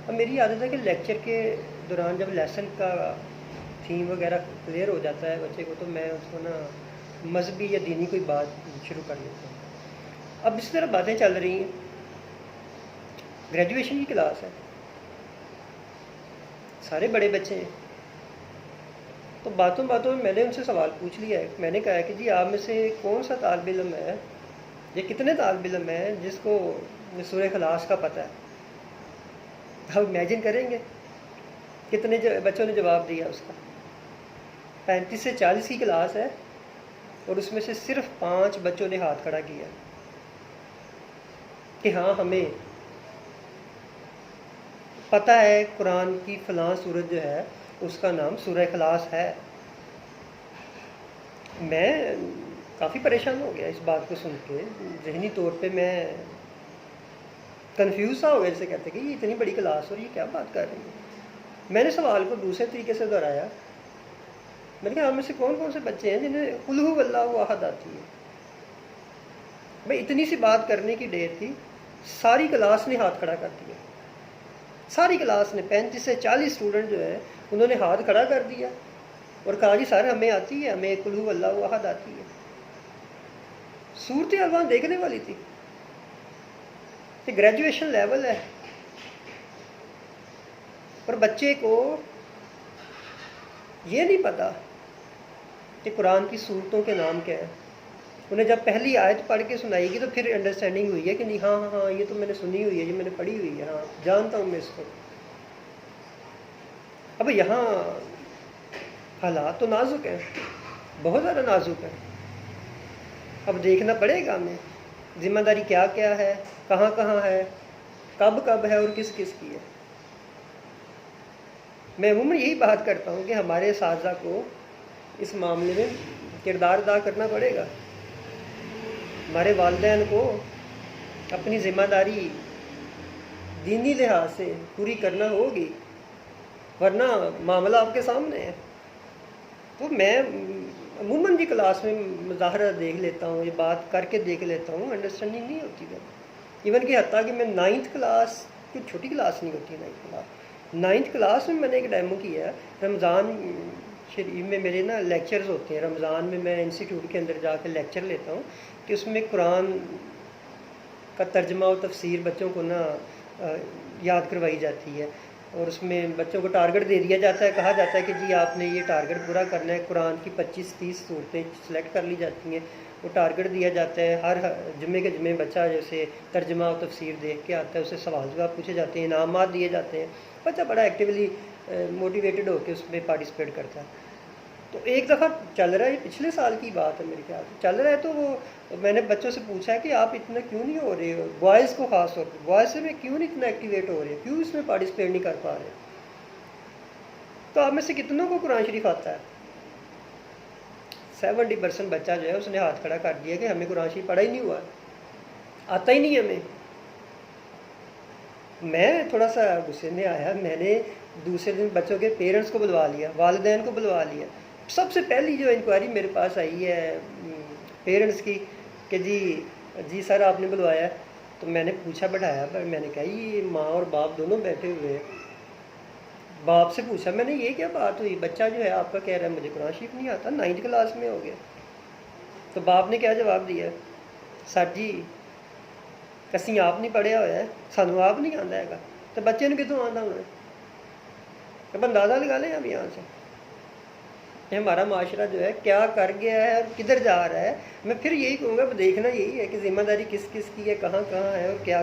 اب میری عادت ہے کہ لیکچر کے دوران جب لیسن کا تھیم وغیرہ کلیئر ہو جاتا ہے بچے کو، تو میں اس کو نا مذہبی یا دینی کوئی بات شروع کر لیتا ہوں۔ اب اس طرح باتیں چل رہی ہیں، گریجویشن کی کلاس ہے، سارے بڑے بچے ہیں، تو باتوں باتوں میں نے ان سے سوال پوچھ لیا ہے۔ میں نے کہا کہ جی آپ میں سے کون سا طالب علم ہے یا کتنے طالب علم ہیں جس کو سورہ اخلاص کا پتہ ہے؟ آپ امیجن کریں گے کتنے بچوں نے جواب دیا اس کا؟ 35 سے 40 کی کلاس ہے، اور اس میں سے صرف 5 بچوں نے ہاتھ کھڑا کیا کہ ہاں ہمیں پتہ ہے قرآن کی فلاں سورت جو ہے اس کا نام سورہ اخلاص ہے۔ میں کافی پریشان ہو گیا اس بات کو سن کے، ذہنی طور پہ میں کنفیوز سا ہو گیا، جیسے کہتے کہ یہ اتنی بڑی کلاس اور یہ کیا بات کر رہی ہے۔ میں نے سوال کو دوسرے طریقے سے دہرایا، میں نے کہا آپ میں سے کون کون سے بچے ہیں جنہیں قل ھو اللہ احد آتی ہے؟ بھائی اتنی سی بات کرنے کی دیر تھی، ساری کلاس نے ہاتھ کھڑا کر دیا، ساری کلاس نے 35 سے 40 اسٹوڈنٹ جو ہے انہوں نے ہاتھ کھڑا کر دیا اور کہا جی سر ہمیں آتی ہے، ہمیں قل ھو اللہ احد آتی ہے۔ صورتحال وہاں دیکھنے والی تھی کہ گریجویشن لیول ہے، اور بچے کو یہ نہیں پتا کہ قرآن کی صورتوں کے نام کیا ہیں۔ انہیں جب پہلی آیت پڑھ کے سنائی گی تو پھر انڈرسٹینڈنگ ہوئی ہے کہ نہیں، ہاں ہاں ہاں یہ تو میں نے سنی ہوئی ہے، یہ میں نے پڑھی ہوئی ہے، ہاں جانتا ہوں میں اس کو۔ اب یہاں حالات تو نازک ہیں، بہت زیادہ نازک ہیں۔ اب دیکھنا پڑے گا ہمیں ذمہ داری کیا کیا ہے، کہاں کہاں ہے، کب کب ہے اور کس کس کی ہے۔ میں عموماً یہی بات کرتا ہوں کہ ہمارے اساتذہ کو اس معاملے میں کردار ادا کرنا پڑے گا، ہمارے والدین کو اپنی ذمہ داری دینی لحاظ سے پوری کرنا ہوگی، ورنہ معاملہ آپ کے سامنے ہے۔ تو میں عموماً بھی کلاس میں مظاہرہ دیکھ لیتا ہوں، یہ بات کر کے دیکھ لیتا ہوں، انڈرسٹینڈنگ نہیں ہوتی ہے۔ ایون کہ حتیٰ کہ میں 9th کلاس، کوئی چھوٹی کلاس نہیں ہوتی 9th کلاس میں نے ایک ڈیمو کیا ہے۔ رمضان شریف میں میرے نا لیکچرز ہوتے ہیں، رمضان میں میں انسٹیٹیوٹ کے اندر جا کے لیکچر لیتا ہوں کہ اس میں قرآن کا ترجمہ و تفسیر بچوں کو نا یاد کروائی جاتی ہے، اور اس میں بچوں کو ٹارگٹ دے دیا جاتا ہے، کہا جاتا ہے کہ جی آپ نے یہ ٹارگٹ پورا کرنا ہے۔ قرآن کی 25-30 صورتیں سلیکٹ کر لی جاتی ہیں، وہ ٹارگٹ دیا جاتا ہے، ہر جمعے کے جمعے بچہ جیسے ترجمہ و تفسیر دیکھ کے آتا ہے، اسے سوال جواب پوچھے جاتے ہیں، انعامات دیے جاتے ہیں، بچہ بڑا ایکٹیولی موٹیویٹڈ ہو کے اس میں پارٹیسپیٹ کرتا ہے۔ تو ایک دفعہ چل رہا ہے، یہ پچھلے سال کی بات ہے میرے خیال سے، چل رہا ہے تو وہ میں نے بچوں سے پوچھا ہے کہ آپ اتنا کیوں نہیں ہو رہے ہو، بوائز کو خاص طور پہ، بوائز میں کیوں نہیں اتنا ایکٹیویٹ ہو رہے، کیوں اس میں پارٹیسپیٹ نہیں کر پا رہے؟ تو آپ میں سے کتنوں کو قرآن شریف آتا ہے؟ 70% بچہ جو ہے اس نے ہاتھ کھڑا کر دیا کہ ہمیں قرآن شریف پڑھا ہی نہیں ہوا، آتا ہی نہیں ہمیں۔ میں تھوڑا سا غصے میں آیا، میں نے دوسرے دن بچوں کے پیرنٹس کو بلوا لیا، والدین کو بلوا لیا۔ سب سے پہلی جو انکوائری میرے پاس آئی ہے پیرنٹس کی کہ جی سر آپ نے بلوایا ہے، تو میں نے پوچھا، بٹھایا، پر میں نے کہا یہ ماں اور باپ دونوں بیٹھے ہوئے ہیں۔ باپ سے پوچھا میں نے یہ کیا بات ہوئی، بچہ جو ہے آپ کا کہہ رہا ہے مجھے قرآن شریف نہیں آتا، 9th کلاس میں ہو گیا۔ تو باپ نے کیا جواب دیا، سر جی کسی آپ نہیں پڑھیا ہوا ہے، سانو آپ نہیں آتا ہے گا، تو بچے نے کتوں آتا ہونا ہے؟ اب اندازہ لگا لیں اب یہاں سے کہ ہمارا معاشرہ جو ہے کیا کر گیا ہے اور کدھر جا رہا ہے۔ میں پھر یہی کہوں گا، دیکھنا یہی ہے کہ ذمہ داری کس کس کی ہے، کہاں کہاں ہے اور کیا